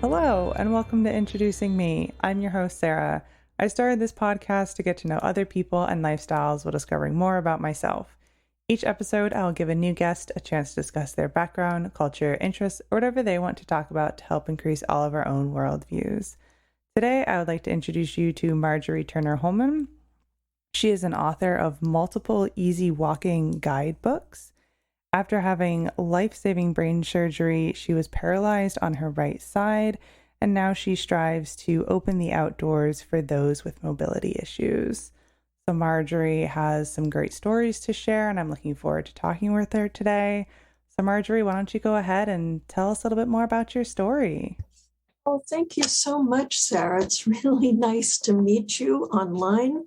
Hello, and welcome to Introducing Me. I'm your host, Sarah. I started this podcast to get to know other people and lifestyles while discovering more about myself. Each episode, I will give a new guest a chance to discuss their background, culture, interests, or whatever they want to talk about to help increase all of our own worldviews. Today, I would like to introduce you to Marjorie Turner Hollman. She is an author of multiple easy walking guidebooks. After having life-saving brain surgery, she was paralyzed on her right side, and now she strives to open the outdoors for those with mobility issues. So Marjorie has some great stories to share, and I'm looking forward to talking with her today. So Marjorie, why don't you go ahead and tell us a little bit more about your story? Oh, thank you so much, Sarah. It's really nice to meet you online.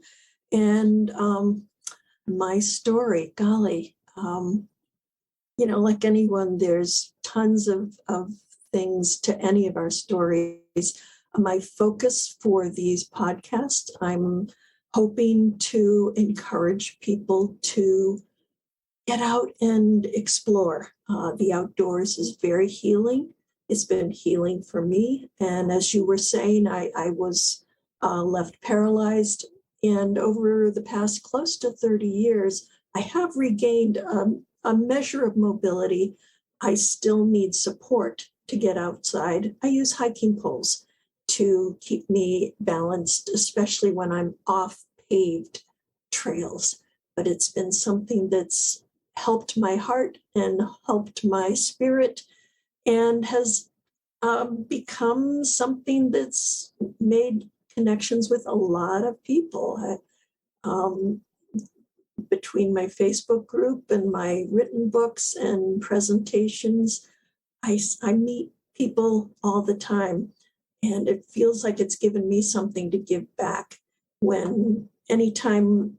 And my story, golly, like anyone, there's tons of things to any of our stories. My focus for these podcasts, I'm hoping to encourage people to get out and explore. The outdoors is very healing. It's been healing for me. And as you were saying, I was left paralyzed. And over the past close to 30 years, I have regained a measure of mobility. I still need support to get outside. I use hiking poles to keep me balanced, especially when I'm off paved trails. But it's been something that's helped my heart and helped my spirit and has become something that's made connections with a lot of people. Between my Facebook group and my written books and presentations, I meet people all the time, and it feels like it's given me something to give back when anytime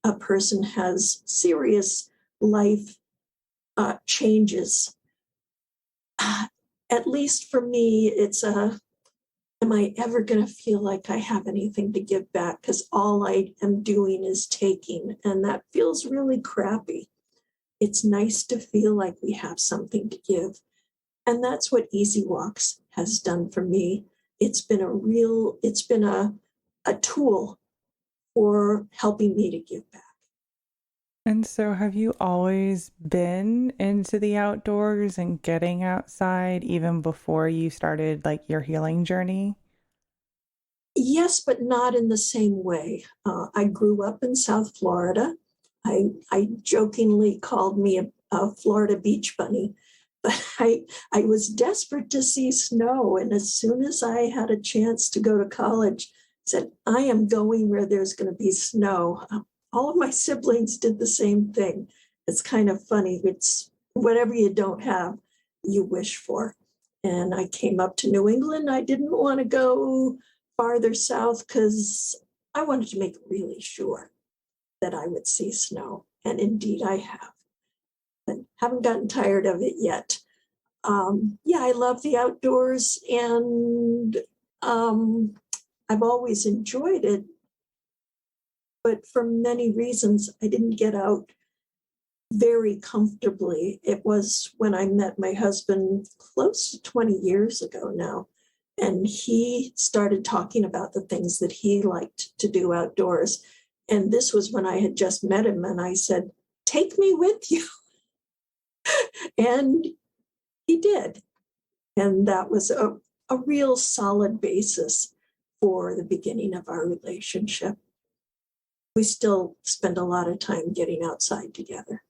a person has serious life changes. At least for me, it's am I ever going to feel like I have anything to give back? Because all I am doing is taking, and that feels really crappy. It's nice to feel like we have something to give. And that's what Easy Walks has done for me. It's been a tool for helping me to give back. And so have you always been into the outdoors and getting outside even before you started your healing journey? Yes, but not in the same way. I grew up in South Florida. I jokingly called me a Florida beach bunny, but I was desperate to see snow. And as soon as I had a chance to go to college, I said, I am going where there's going to be snow. All of my siblings did the same thing. It's kind of funny. It's whatever you don't have, you wish for. And I came up to New England. I didn't want to go farther south because I wanted to make really sure that I would see snow. And indeed I have. And haven't gotten tired of it yet. I love the outdoors, and I've always enjoyed it. But for many reasons, I didn't get out very comfortably. It was when I met my husband close to 20 years ago now. And he started talking about the things that he liked to do outdoors. And this was when I had just met him. And I said, take me with you. And he did. And that was a real solid basis for the beginning of our relationship. We still spend a lot of time getting outside together.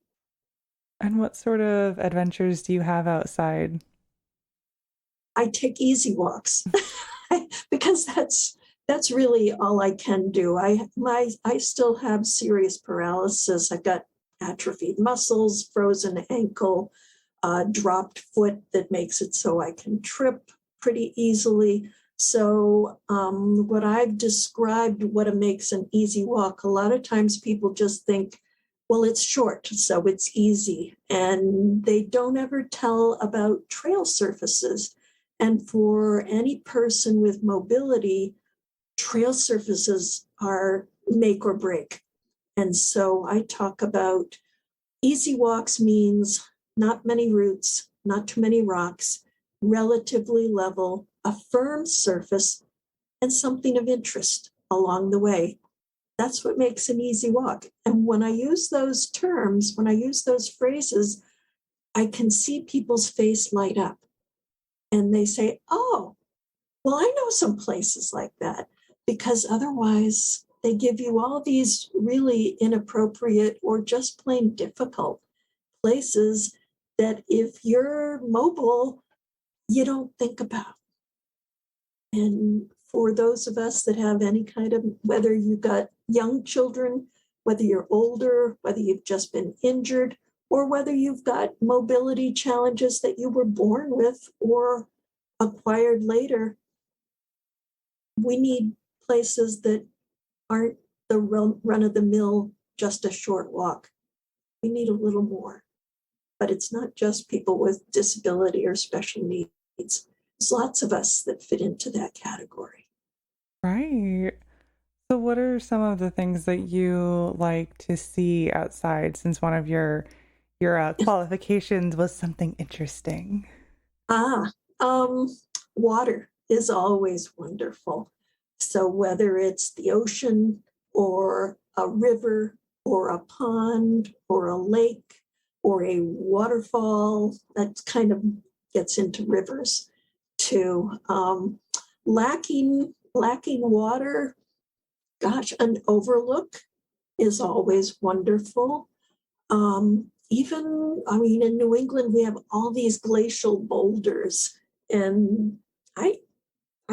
And what sort of adventures do you have outside? I take easy walks because that's really all I can do. I still have serious paralysis. I've got atrophied muscles, frozen ankle, dropped foot that makes it so I can trip pretty easily. So what I've described, what makes an easy walk, a lot of times people just think, well, it's short, so it's easy. And they don't ever tell about trail surfaces. And for any person with mobility, trail surfaces are make or break. And so I talk about easy walks means not many roots, not too many rocks, relatively level, a firm surface, and something of interest along the way. That's what makes an easy walk. And when I use those terms, when I use those phrases, I can see people's face light up and they say, oh, well, I know some places like that, because otherwise they give you all these really inappropriate or just plain difficult places that if you're mobile, you don't think about. And for those of us that have any kind of, whether you've got young children, whether you're older, whether you've just been injured, or whether you've got mobility challenges that you were born with or acquired later, we need places that aren't the run of the mill, just a short walk. We need a little more. But it's not just people with disability or special needs. There's lots of us that fit into that category. Right. So what are some of the things that you like to see outside, since one of your qualifications was something interesting? Ah, water is always wonderful. So whether it's the ocean or a river or a pond or a lake or a waterfall, that kind of gets into rivers too. Lacking water, gosh, an overlook is always wonderful. Even, I mean, in New England, we have all these glacial boulders. And I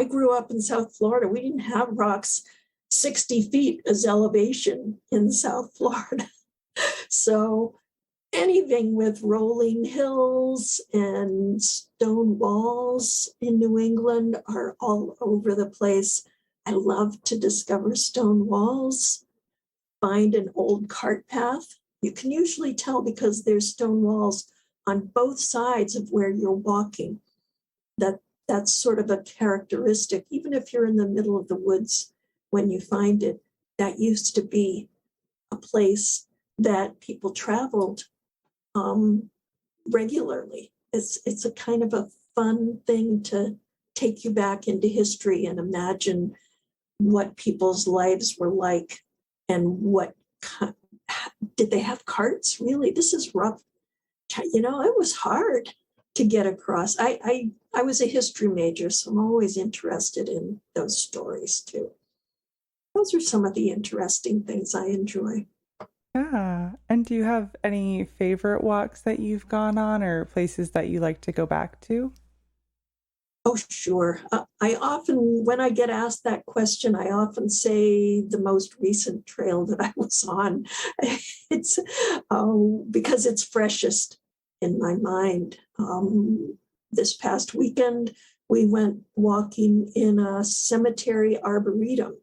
grew up in South Florida. We didn't have rocks 60 feet as elevation in South Florida. So anything with rolling hills and stone walls in New England are all over the place. I love to discover stone walls, find an old cart path. You can usually tell because there's stone walls on both sides of where you're walking. That's sort of a characteristic, even if you're in the middle of the woods when you find it. That used to be a place that people traveled regularly. It's a kind of a fun thing to take you back into history and imagine what people's lives were like and what did they have carts? Really, this is rough. You know, it was hard to get across. I was a history major, so I'm always interested in those stories too. Those are some of the interesting things I enjoy. Yeah. And do you have any favorite walks that you've gone on or places that you like to go back to? Oh, sure. I often, when I get asked that question, I often say the most recent trail that I was on. It's because it's freshest in my mind. This past weekend, we went walking in a cemetery arboretum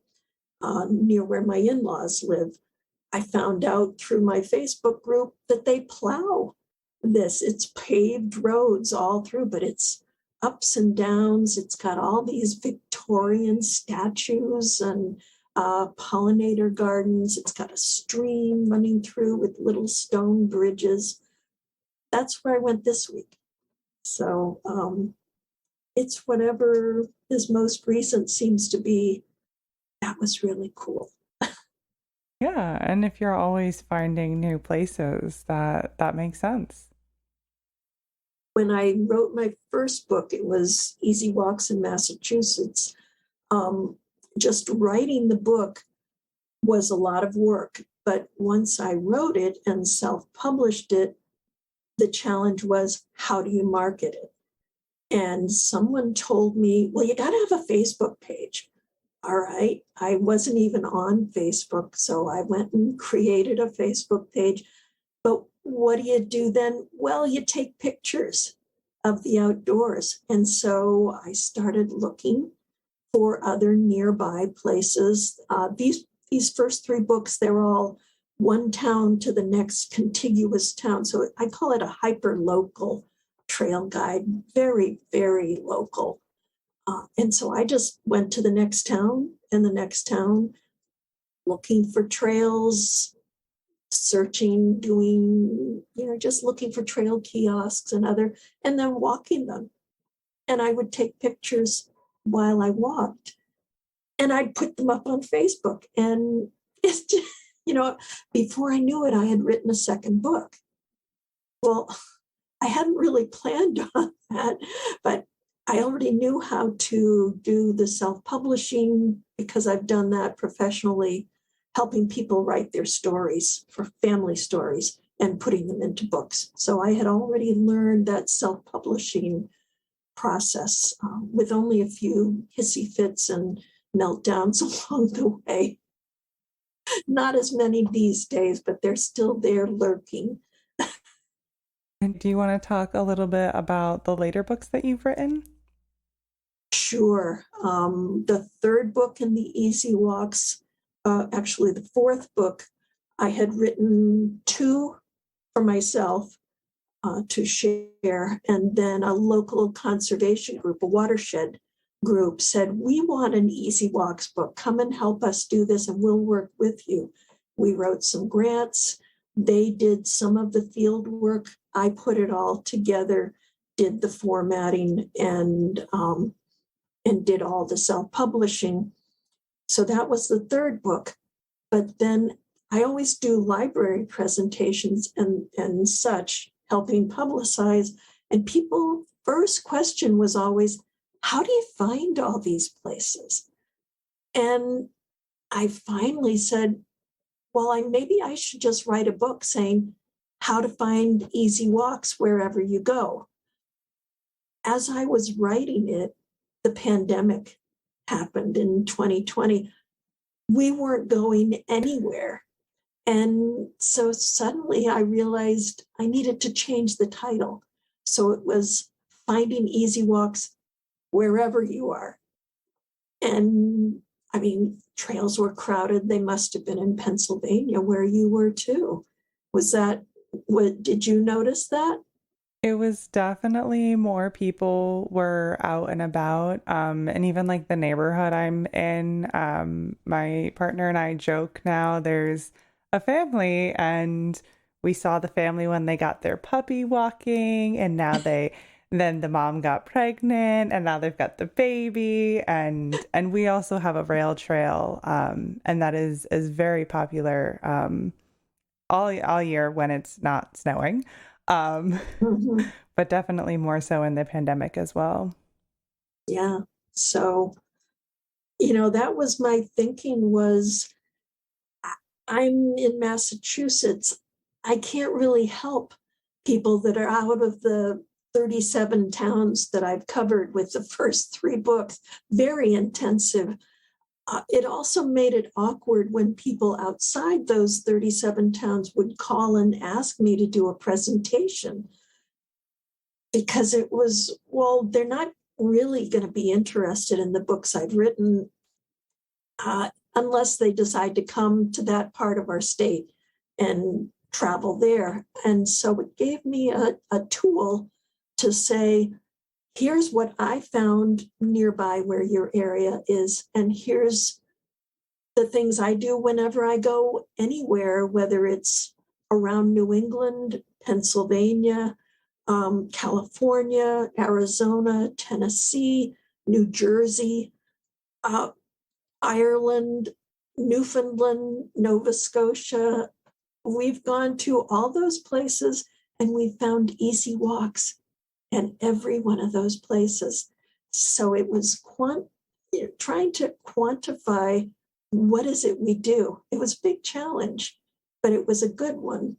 near where my in-laws live. I found out through my Facebook group that they plow this. It's paved roads all through, but it's ups and downs. It's got all these Victorian statues and pollinator gardens. It's got a stream running through with little stone bridges. That's where I went this week. So it's whatever is most recent seems to be. That was really cool. Yeah, and if you're always finding new places, that makes sense. When I wrote my first book, it was Easy Walks in Massachusetts. Just writing the book was a lot of work. But once I wrote it and self-published it, the challenge was, how do you market it? And someone told me, well, you got to have a Facebook page. All right. I wasn't even on Facebook. So I went and created a Facebook page. But what do you do then? Well, you take pictures of the outdoors. And so I started looking for other nearby places. These first three books, they're all one town to the next contiguous town. So I call it a hyper local trail guide, very, very local. And so I just went to the next town and the next town, looking for trails, searching, doing, just looking for trail kiosks and then walking them. And I would take pictures while I walked. And I'd put them up on Facebook. And it's just, before I knew it, I had written a second book. Well, I hadn't really planned on that, but I already knew how to do the self-publishing because I've done that professionally, helping people write their stories for family stories and putting them into books. So I had already learned that self-publishing process with only a few hissy fits and meltdowns along the way. Not as many these days, but they're still there lurking. And do you want to talk a little bit about the later books that you've written? Sure. The third book in the Easy Walks, actually the fourth book, I had written two for myself to share. And then a local conservation group, a watershed group, said, we want an Easy Walks book. Come and help us do this and we'll work with you. We wrote some grants. They did some of the field work. I put it all together, did the formatting, and did all the self-publishing. So that was the third book. But then I always do library presentations and such, helping publicize. And people's first question was always, how do you find all these places? And I finally said, well, maybe I should just write a book saying how to find easy walks wherever you go. As I was writing it, the pandemic happened in 2020. We weren't going anywhere. And so suddenly I realized I needed to change the title. So it was Finding Easy Walks Wherever You Are. And I mean, trails were crowded. They must have been in Pennsylvania where you were too. Did you notice that? It was definitely more people were out and about. And even like the neighborhood I'm in, my partner and I joke now there's a family and we saw the family when they got their puppy walking and then the mom got pregnant and now they've got the baby and we also have a rail trail and that is very popular all year when it's not snowing. Mhm. But definitely more so in the pandemic as well. Yeah. So, that was my thinking was I'm in Massachusetts. I can't really help people that are out of the 37 towns that I've covered with the first three books, very intensive. It also made it awkward when people outside those 37 towns would call and ask me to do a presentation because it was, well, they're not really going to be interested in the books I've written unless they decide to come to that part of our state and travel there. And so it gave me a tool to say, here's what I found nearby where your area is, and here's the things I do whenever I go anywhere, whether it's around New England, Pennsylvania, California, Arizona, Tennessee, New Jersey, Ireland, Newfoundland, Nova Scotia. We've gone to all those places and we found easy walks in every one of those places. So it was trying to quantify what is it we do. It was a big challenge, but it was a good one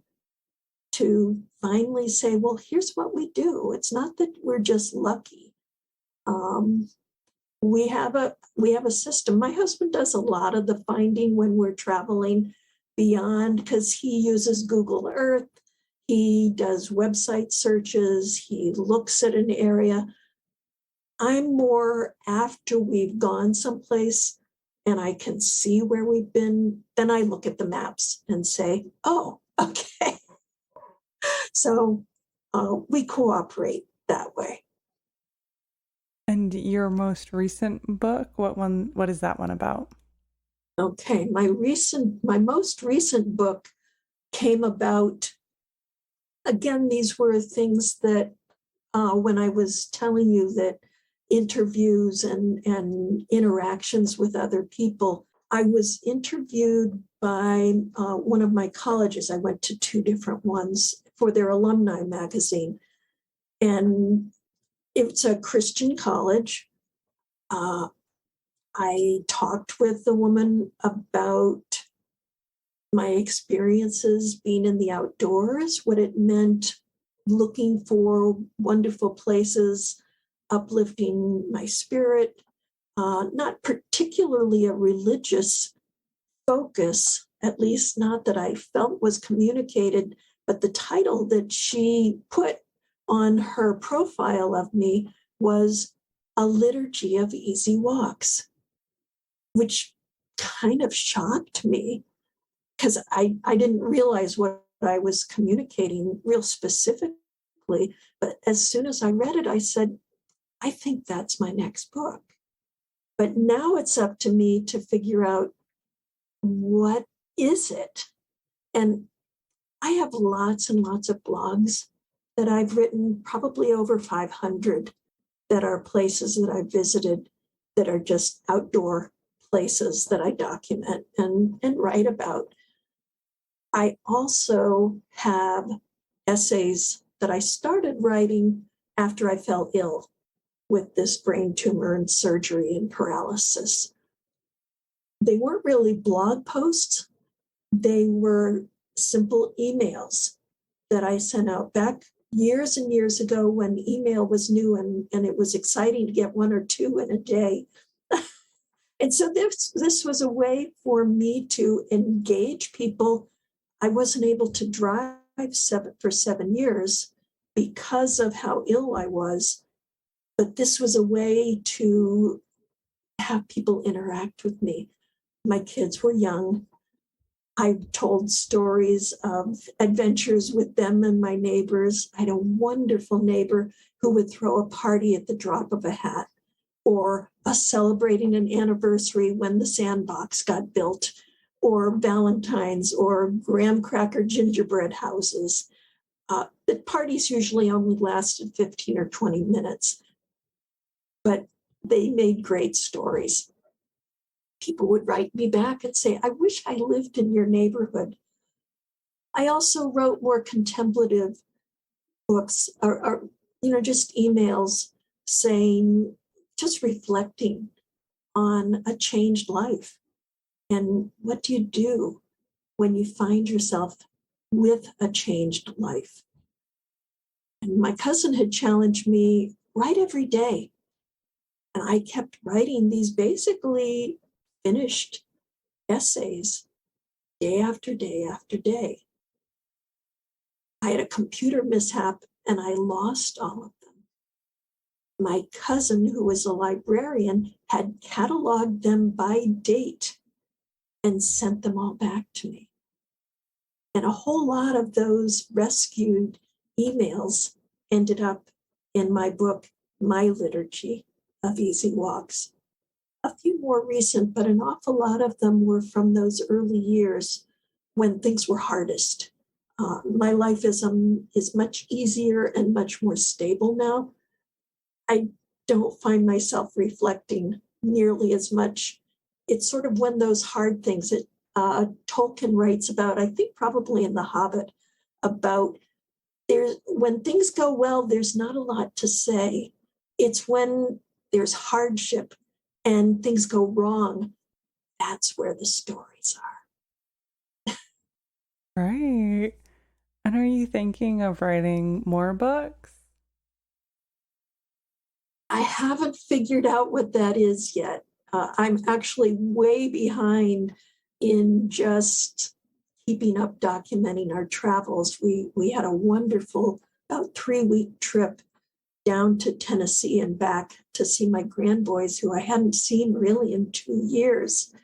to finally say, well, here's what we do. It's not that we're just lucky. We have a system. My husband does a lot of the finding when we're traveling beyond because he uses Google Earth. He does website searches. He looks at an area. I'm more after we've gone someplace and I can see where we've been, then I look at the maps and say, oh, okay. So we cooperate that way. And your most recent book, what is that one about? Okay, my most recent book came about, again, these were things that when I was telling you that interviews and interactions with other people. I was interviewed by one of my colleges. I went to two different ones for their alumni magazine. And it's a Christian college. I talked with the woman about my experiences being in the outdoors, what it meant looking for wonderful places, uplifting my spirit, not particularly a religious focus, at least not that I felt was communicated, but the title that she put on her profile of me was A Liturgy of Easy Walks, which kind of shocked me because I didn't realize what I was communicating real specifically. But as soon as I read it, I said, I think that's my next book. But now it's up to me to figure out, what is it? And I have lots and lots of blogs that I've written, probably over 500, that are places that I've visited that are just outdoor places that I document and write about. I also have essays that I started writing after I fell ill with this brain tumor and surgery and paralysis. They weren't really blog posts. They were simple emails that I sent out back years and years ago when email was new and it was exciting to get one or two in a day. And so this was a way for me to engage people. I wasn't able to drive for 7 years because of how ill I was, but this was a way to have people interact with me. My kids were young. I told stories of adventures with them and my neighbors. I had a wonderful neighbor who would throw a party at the drop of a hat, or us celebrating an anniversary when the sandbox got built, or Valentine's, or graham cracker gingerbread houses. The parties usually only lasted 15 or 20 minutes, but they made great stories. People would write me back and say, I wish I lived in your neighborhood. I also wrote more contemplative books, or just emails saying, just reflecting on a changed life. And what do you do when you find yourself with a changed life? And my cousin had challenged me, write every day. And I kept writing these basically finished essays day after day after day. I had a computer mishap and I lost all of them. My cousin, who was a librarian, had cataloged them by date and sent them all back to me. And a whole lot of those rescued emails ended up in my book, My Liturgy of Easy Walks. A few more recent, but an awful lot of them were from those early years when things were hardest. My life is much easier and much more stable now. I don't find myself reflecting nearly as much. It's sort of when those hard things that Tolkien writes about, I think probably in The Hobbit, about when things go well, there's not a lot to say. It's when there's hardship and things go wrong, that's where the stories are. Right. And are you thinking of writing more books? I haven't figured out what that is yet. I'm actually way behind in just keeping up documenting our travels. We had a wonderful, about 3-week trip down to Tennessee and back to see my grandboys, who I hadn't seen really in 2 years.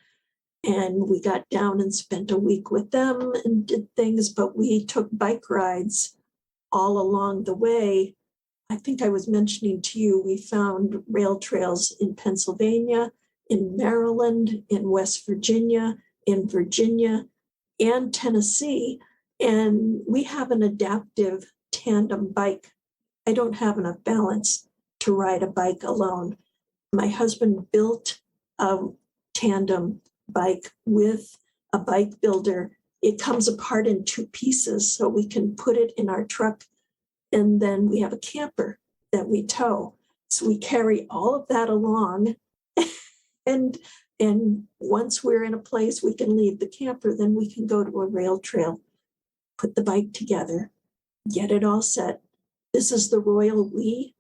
And we got down and spent a week with them and did things, but we took bike rides all along the way. I think I was mentioning to you, we found rail trails in Pennsylvania, in Maryland, in West Virginia, in Virginia, and Tennessee. And we have an adaptive tandem bike. I don't have enough balance to ride a bike alone. My husband built a tandem bike with a bike builder. It comes apart in two pieces, so we can put it in our truck, and then we have a camper that we tow. So we carry all of that along, and once we're in a place we can leave the camper, then we can go to a rail trail, put the bike together, get it all set. This is the royal we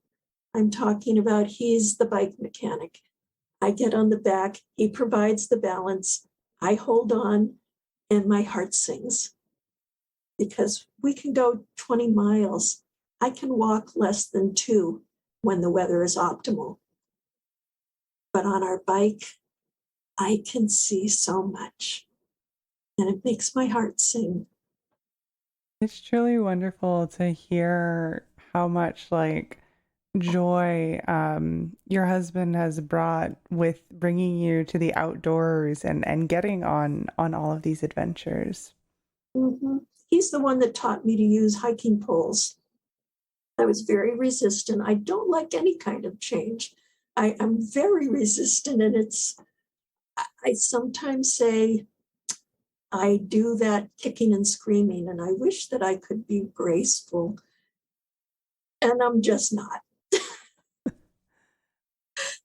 I'm talking about. He's the bike mechanic. I get on the back, he provides the balance, I hold on, and my heart sings. Because we can go 20 miles. I can walk less than 2 when the weather is optimal. But on our bike, I can see so much, and it makes my heart sing. It's truly wonderful to hear how much joy your husband has brought with bringing you to the outdoors and getting on all of these adventures. Mm-hmm. He's the one that taught me to use hiking poles. I was very resistant. I don't like any kind of change. I'm very resistant, and I sometimes say I do that kicking and screaming, and I wish that I could be graceful, and I'm just not.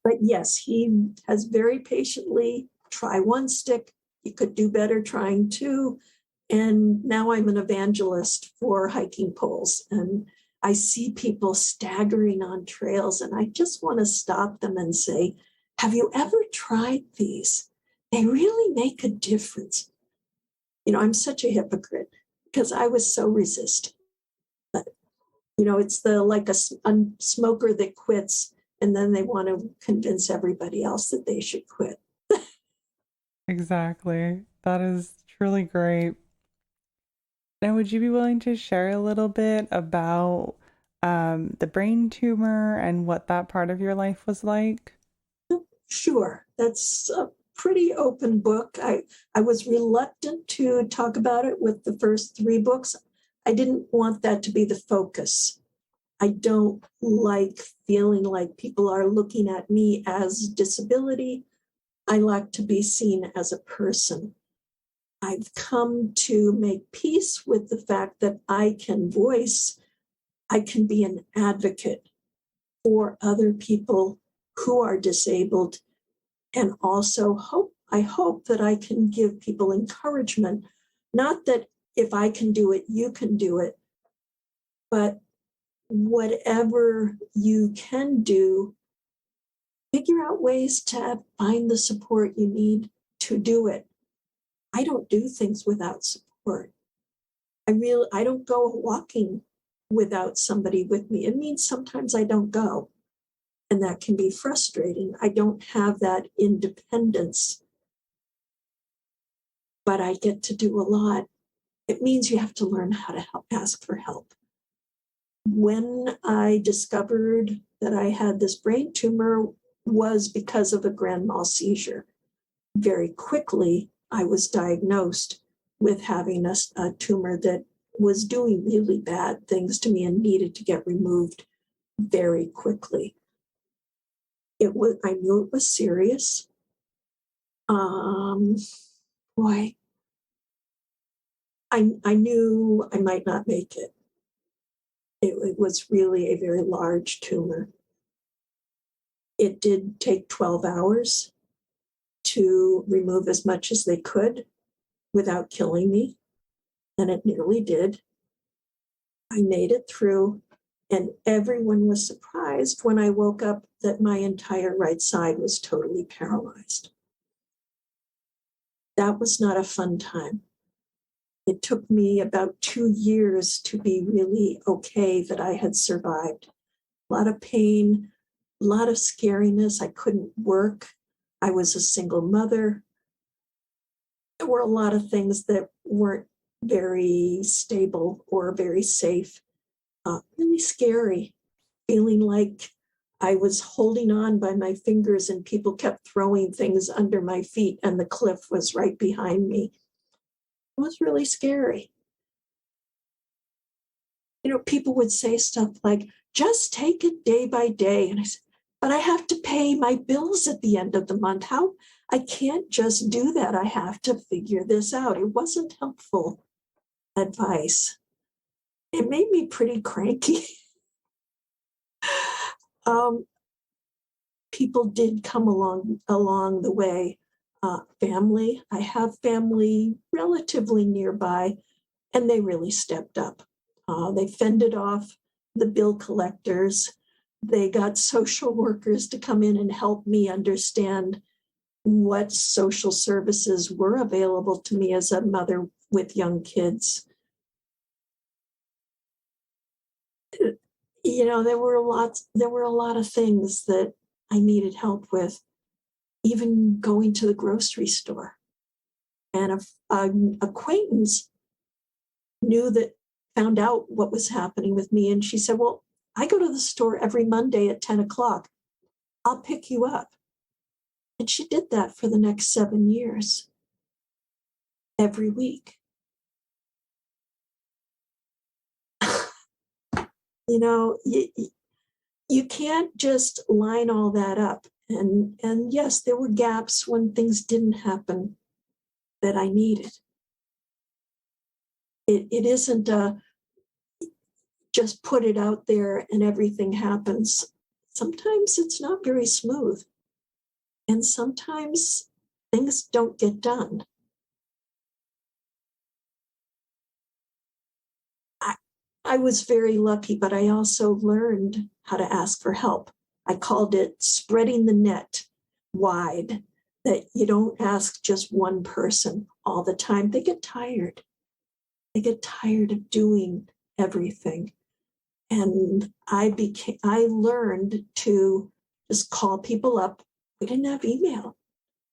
But yes, he has very patiently try one stick. You could do better trying two. And now I'm an evangelist for hiking poles. And I see people staggering on trails, and I just want to stop them and say, have you ever tried these? They really make a difference. I'm such a hypocrite because I was so resistant. But, it's a smoker that quits, and then they want to convince everybody else that they should quit. Exactly. That is truly great. Now, would you be willing to share a little bit about the brain tumor and what that part of your life was like? Sure. That's a pretty open book. I was reluctant to talk about it with the first 3 books. I didn't want that to be the focus. I don't like feeling like people are looking at me as disability. I like to be seen as a person. I've come to make peace with the fact that I can be an advocate for other people who are disabled, and also I hope that I can give people encouragement. Not that if I can do it, you can do it, but whatever you can do, figure out ways to find the support you need to do it. I don't do things without support. I don't go walking without somebody with me. It means sometimes I don't go, and that can be frustrating. I don't have that independence, but I get to do a lot. It means you have to learn how to ask for help. When I discovered that I had this brain tumor was because of a grand mal seizure. Very quickly, I was diagnosed with having a tumor that was doing really bad things to me and needed to get removed very quickly. I knew it was serious. Boy, I knew I might not make it. It was really a very large tumor. It did take 12 hours to remove as much as they could without killing me, and it nearly did. I made it through, and everyone was surprised when I woke up that my entire right side was totally paralyzed. That was not a fun time. It took me about 2 years to be really okay that I had survived. A lot of pain, a lot of scariness. I couldn't work. I was a single mother. There were a lot of things that weren't very stable or very safe. Really scary, feeling like I was holding on by my fingers and people kept throwing things under my feet and the cliff was right behind me. It was really scary. People would say stuff like, just take it day by day. And I said, but I have to pay my bills at the end of the month. How? I can't just do that. I have to figure this out. It wasn't helpful advice. It made me pretty cranky. um, People did come along the way. Family, I have family relatively nearby, and they really stepped up. They fended off the bill collectors. They got social workers to come in and help me understand what social services were available to me as a mother with young kids. You know, there were a lot of things that I needed help with, even going to the grocery store. And an acquaintance found out what was happening with me. And she said, well, I go to the store every Monday at 10 o'clock. I'll pick you up. And she did that for the next 7 years, every week. You know, you can't just line all that up. And yes, there were gaps when things didn't happen that I needed. It isn't just put it out there and everything happens. Sometimes it's not very smooth. And sometimes things don't get done. I was very lucky, but I also learned how to ask for help. I called it spreading the net wide, that you don't ask just one person all the time. They get tired. They get tired of doing everything. And I learned to just call people up. We didn't have email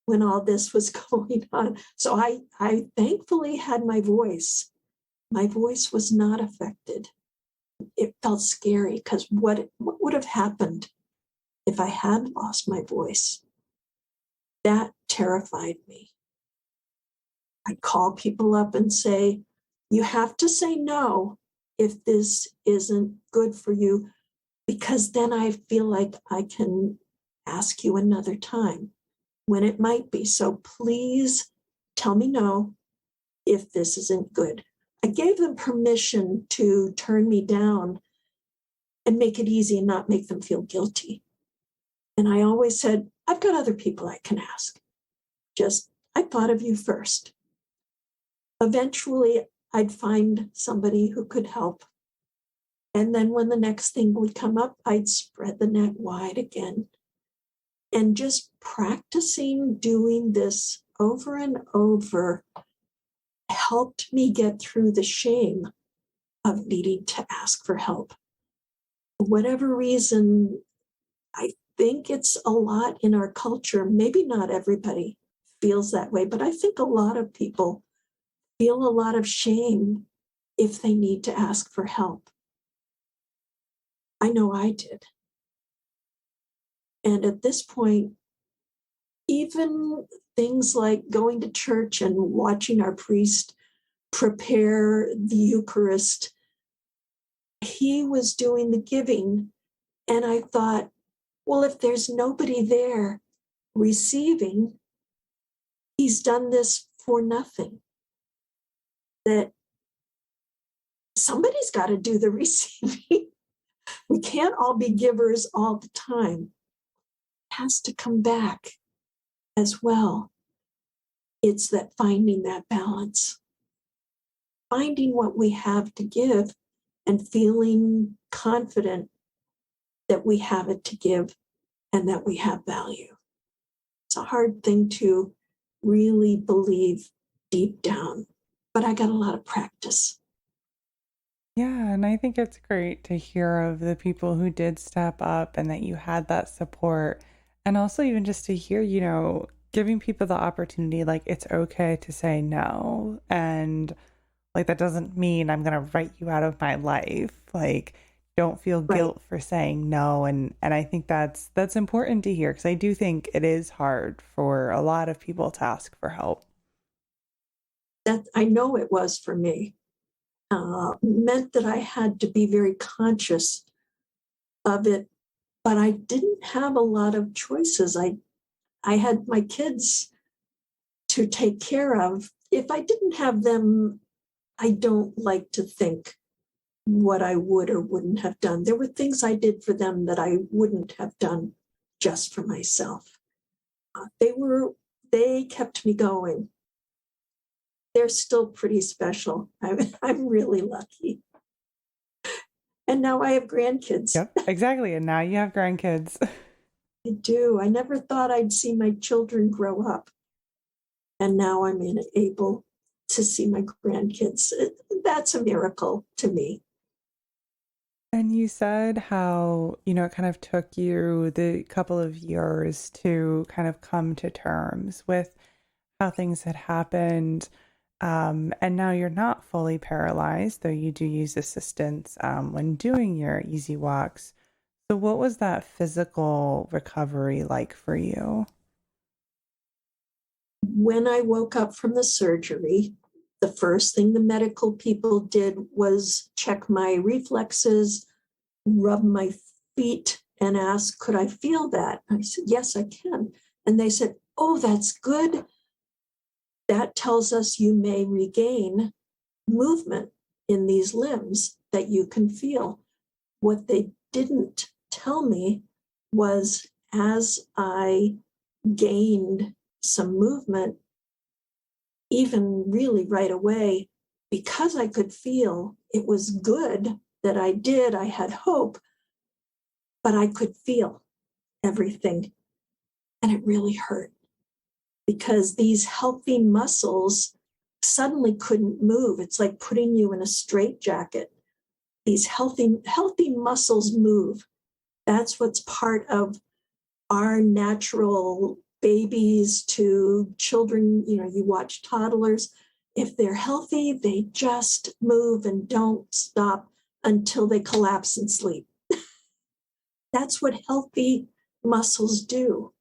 when all this was going on. So I thankfully had my voice. My voice was not affected. It felt scary because what would have happened if I had lost my voice? That terrified me. I'd call people up and say, you have to say no if this isn't good for you, because then I feel like I can ask you another time when it might be. So please tell me no if this isn't good. I gave them permission to turn me down and make it easy and not make them feel guilty. And I always said, I've got other people I can ask. Just, I thought of you first. Eventually, I'd find somebody who could help. And then when the next thing would come up, I'd spread the net wide again. And just practicing doing this over and over helped me get through the shame of needing to ask for help. For whatever reason, I think it's a lot in our culture. Maybe not everybody feels that way, but I think a lot of people feel a lot of shame if they need to ask for help. I know I did. And at this point, even things like going to church and watching our priest prepare the Eucharist, he was doing the giving. And I thought, well, if there's nobody there receiving, he's done this for nothing. That somebody's got to do the receiving. We can't all be givers all the time. It has to come back as well. It's that finding that balance, finding what we have to give and feeling confident that we have it to give and that we have value. It's a hard thing to really believe deep down, but I got a lot of practice. Yeah, and I think it's great to hear of the people who did step up and that you had that support. And also, even just to hear, giving people the opportunity, like it's okay to say no. And like that doesn't mean I'm going to write you out of my life. Like, don't feel guilt for saying no. And I think that's important to hear, because I do think it is hard for a lot of people to ask for help. That I know it was for me. Meant that I had to be very conscious of it, but I didn't have a lot of choices. I had my kids to take care of. If I didn't have them, I don't like to think what I would or wouldn't have done. There were things I did for them that I wouldn't have done just for myself. They kept me going. They're still pretty special. I'm really lucky. And now I have grandkids. Yep, exactly. And now you have grandkids. I do. I never thought I'd see my children grow up. And now I'm able to see my grandkids. That's a miracle to me. And you said how, it kind of took you the couple of years to kind of come to terms with how things had happened. And now you're not fully paralyzed, though you do use assistance when doing your easy walks. So what was that physical recovery like for you? When I woke up from the surgery, the first thing the medical people did was check my reflexes, rub my feet, and ask, could I feel that? I said, yes, I can. And they said, oh, that's good. That tells us you may regain movement in these limbs that you can feel. What they didn't tell me was as I gained some movement, even really right away, because I could feel it was good that I did, I had hope, but I could feel everything. And it really hurt because these healthy muscles suddenly couldn't move. It's like putting you in a straitjacket. These healthy muscles move. That's what's part of our natural babies to children. You watch toddlers. If they're healthy, they just move and don't stop until they collapse and sleep. That's what healthy muscles do.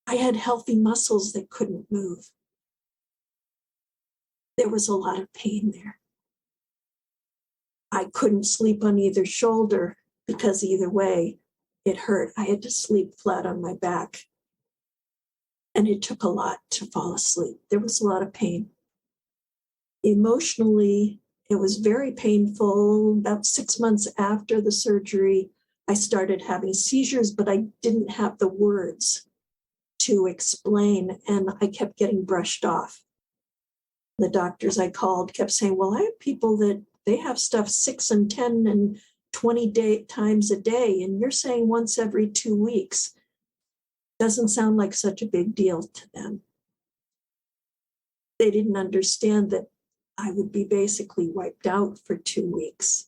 I had healthy muscles that couldn't move. There was a lot of pain there. I couldn't sleep on either shoulder because either way it hurt. I had to sleep flat on my back. And it took a lot to fall asleep. There was a lot of pain. Emotionally, it was very painful. About 6 months after the surgery, I started having seizures, but I didn't have the words to explain, and I kept getting brushed off. The doctors I called kept saying, well, I have people that they have stuff 6 and 10 and 20 times a day, and you're saying once every 2 weeks. Doesn't sound like such a big deal to them. They didn't understand that I would be basically wiped out for 2 weeks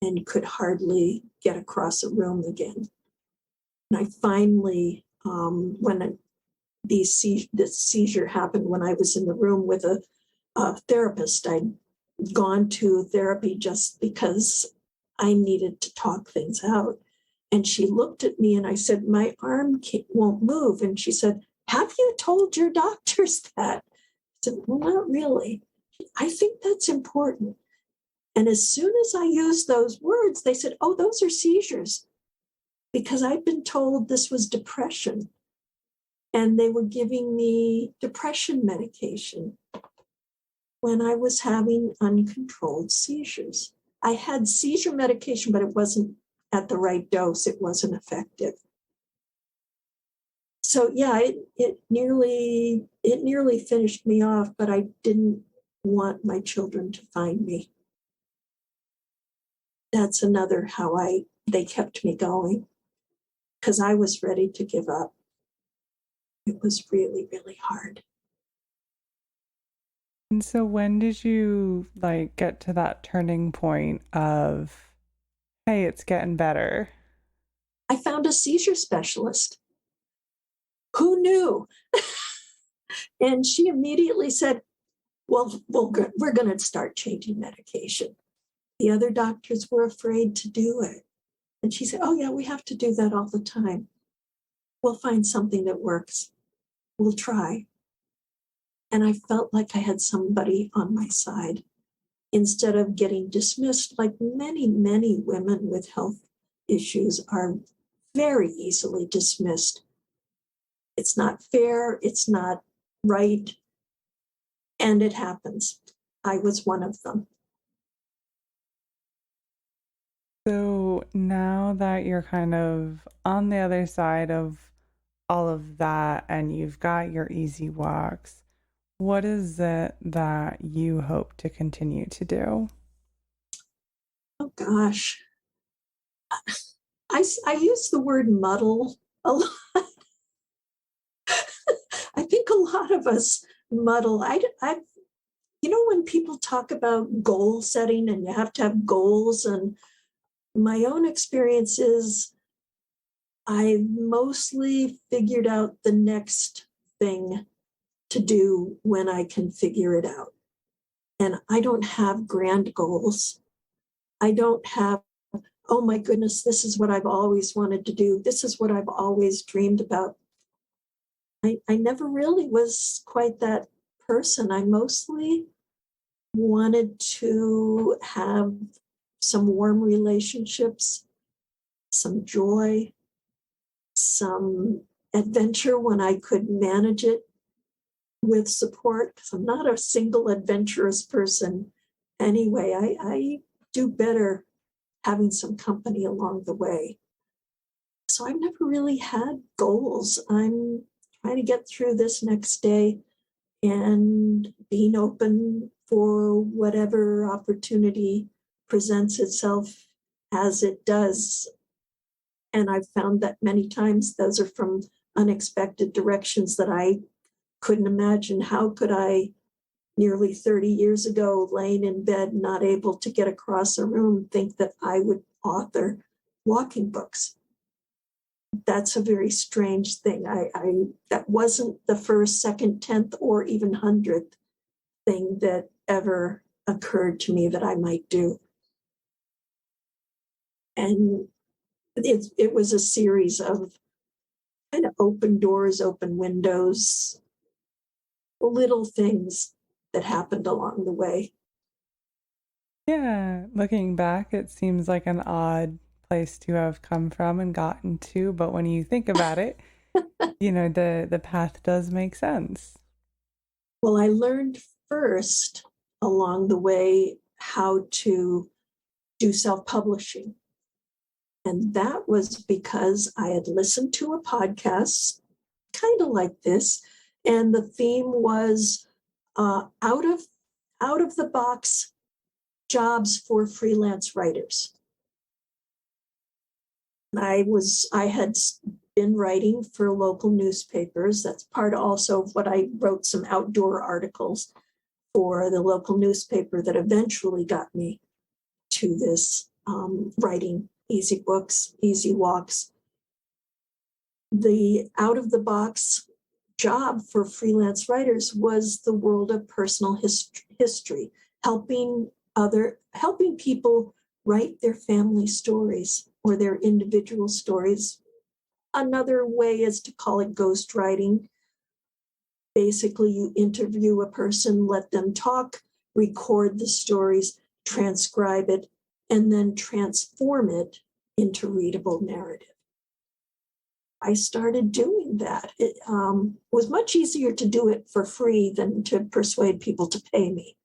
and could hardly get across a room again. And I finally, when this seizure happened, when I was in the room with a therapist, I'd gone to therapy just because I needed to talk things out. And she looked at me and I said, my arm won't move. And she said, have you told your doctors that? I said, well, not really. I think that's important. And as soon as I used those words, they said, oh, those are seizures. Because I'd been told this was depression. And they were giving me depression medication when I was having uncontrolled seizures. I had seizure medication, but it wasn't at the right dose. It wasn't effective. So yeah, it nearly finished me off, but I didn't want my children to find me. That's another how they kept me going, because I was ready to give up. It was really, really hard. And so when did you get to that turning point of, hey, it's getting better? I found a seizure specialist. Who knew? And she immediately said, well, we're going to start changing medication. The other doctors were afraid to do it. And she said, oh, yeah, we have to do that all the time. We'll find something that works. We'll try. And I felt like I had somebody on my side instead of getting dismissed like many, many women with health issues are very easily dismissed. It's not fair, it's not right, and it happens. I was one of them. So now that you're kind of on the other side of all of that and you've got your easy walks, what is it that you hope to continue to do? Oh gosh. I use the word muddle a lot. I think a lot of us muddle. When people talk about goal setting and you have to have goals, and my own experience is I mostly figured out the next thing to do when I can figure it out. And I don't have grand goals. I don't have, oh my goodness, this is what I've always wanted to do. This is what I've always dreamed about. I never really was quite that person. I mostly wanted to have some warm relationships, some joy, some adventure when I could manage it with support, because I'm not a single adventurous person anyway. I do better having some company along the way. So I've never really had goals. I'm trying to get through this next day and being open for whatever opportunity presents itself as it does. And I've found that many times those are from unexpected directions that I couldn't imagine. How could I, nearly 30 years ago, laying in bed, not able to get across a room, think that I would author walking books? That's a very strange thing. That wasn't the first, second, 10th, or even 100th thing that ever occurred to me that I might do. And it was a series of kind of open doors, open windows, little things that happened along the way. Yeah, looking back, it seems like an odd place to have come from and gotten to, but when you think about it, the path does make sense. Well, I learned first along the way how to do self-publishing. And that was because I had listened to a podcast kind of like this, and the theme was out of the box jobs for freelance writers. I had been writing for local newspapers. That's part also of what I wrote, some outdoor articles for the local newspaper that eventually got me to this writing easy books, easy walks. The out of the box job for freelance writers was the world of personal history, helping people write their family stories or their individual stories. Another way is to call it ghostwriting. Basically, you interview a person, let them talk, record the stories, transcribe it, and then transform it into readable narrative. I started doing that. It was much easier to do it for free than to persuade people to pay me.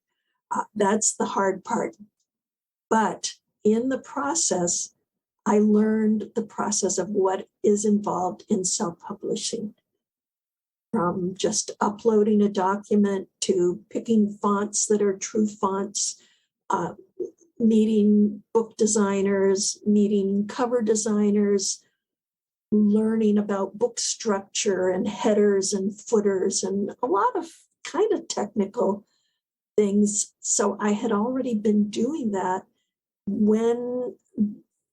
That's the hard part. But in the process, I learned the process of what is involved in self-publishing, from just uploading a document to picking fonts that are true fonts, meeting book designers, meeting cover designers, learning about book structure and headers and footers and a lot of kind of technical things. So I had already been doing that when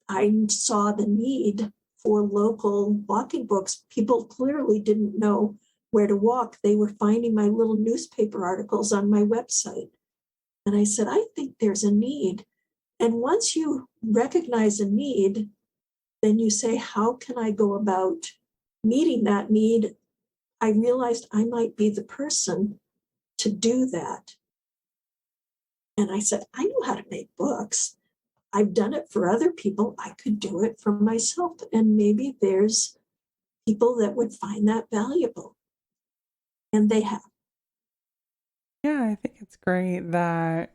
I saw the need for local walking books. People clearly didn't know where to walk. They were finding my little newspaper articles on my website. And I said, I think there's a need. And once you recognize a need, then you say, how can I go about meeting that need? I realized I might be the person to do that. And I said, I know how to make books. I've done it for other people. I could do it for myself. And maybe there's people that would find that valuable. And they have. Yeah, I think it's great that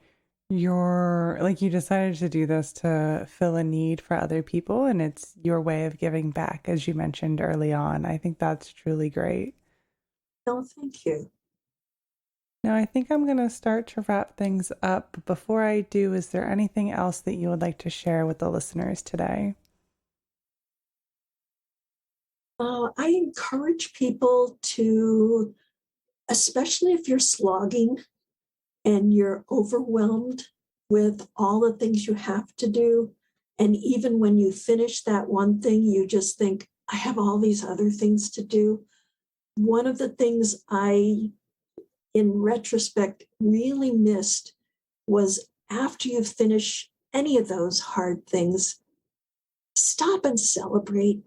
you decided to do this to fill a need for other people, and it's your way of giving back, as you mentioned early on. I think that's truly great. No, thank you. Now, I think I'm going to start to wrap things up. Before I do, is there anything else that you would like to share with the listeners today? I encourage people to, especially if you're slogging and you're overwhelmed with all the things you have to do. And even when you finish that one thing, you just think, I have all these other things to do. One of the things I, in retrospect, really missed was after you finish any of those hard things, stop and celebrate.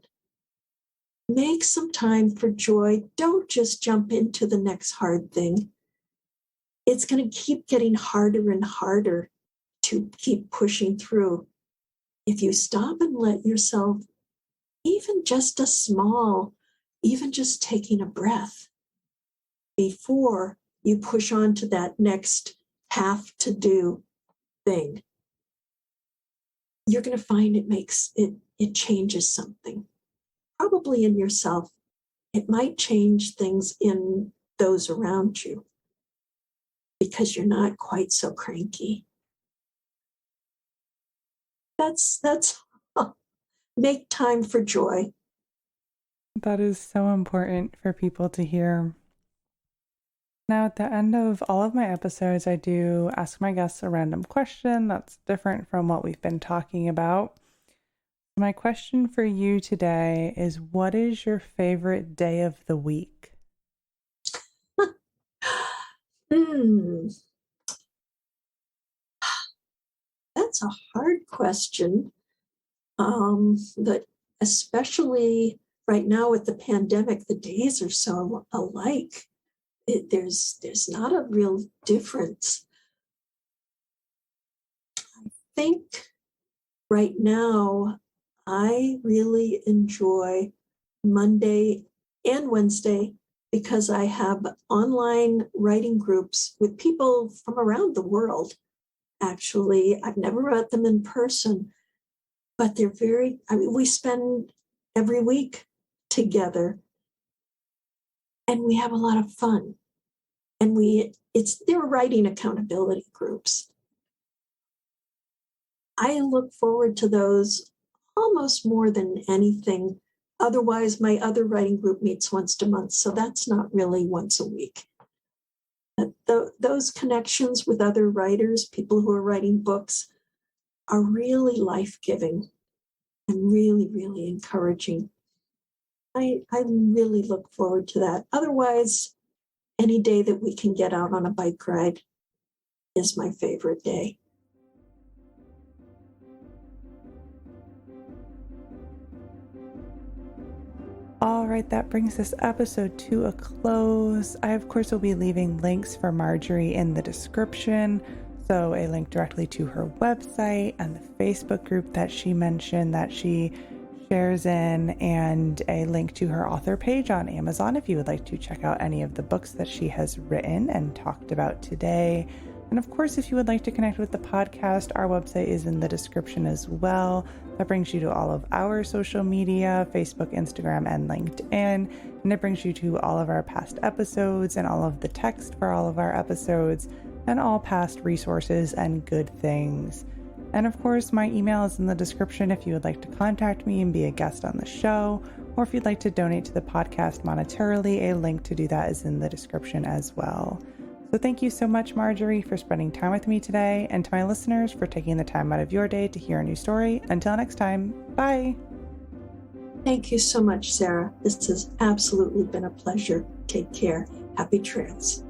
Make some time for joy. Don't just jump into the next hard thing. It's going to keep getting harder and harder to keep pushing through. If you stop and let yourself, even just a small, even just taking a breath before you push on to that next have to do thing, you're going to find it changes something, probably in yourself. It might change things in those around you because you're not quite so cranky. That's make time for joy. That is so important for people to hear. Now, at the end of all of my episodes, I do ask my guests a random question that's different from what we've been talking about. My question for you today is, what is your favorite day of the week? That's a hard question. But especially right now with the pandemic, the days are so alike. There's not a real difference. I think right now I really enjoy Monday and Wednesday because I have online writing groups with people from around the world. Actually, I've never met them in person, but we spend every week together and we have a lot of fun. And they're writing accountability groups. I look forward to those almost more than anything. Otherwise, my other writing group meets once a month, so that's not really once a week. Those connections with other writers, people who are writing books, are really life-giving and really, really encouraging. I really look forward to that. Otherwise, any day that we can get out on a bike ride is my favorite day. All right, that brings this episode to a close. I, of course, will be leaving links for Marjorie in the description. So a link directly to her website and the Facebook group that she mentioned that she shares in, and a link to her author page on Amazon if you would like to check out any of the books that she has written and talked about today. And of course, if you would like to connect with the podcast, our website is in the description as well. That brings you to all of our social media, Facebook, Instagram, and LinkedIn. And it brings you to all of our past episodes and all of the text for all of our episodes and all past resources and good things. And of course, my email is in the description if you would like to contact me and be a guest on the show, or if you'd like to donate to the podcast monetarily, a link to do that is in the description as well. So thank you so much, Marjorie, for spending time with me today, and to my listeners for taking the time out of your day to hear a new story. Until next time, bye. Thank you so much, Sarah. This has absolutely been a pleasure. Take care. Happy trails.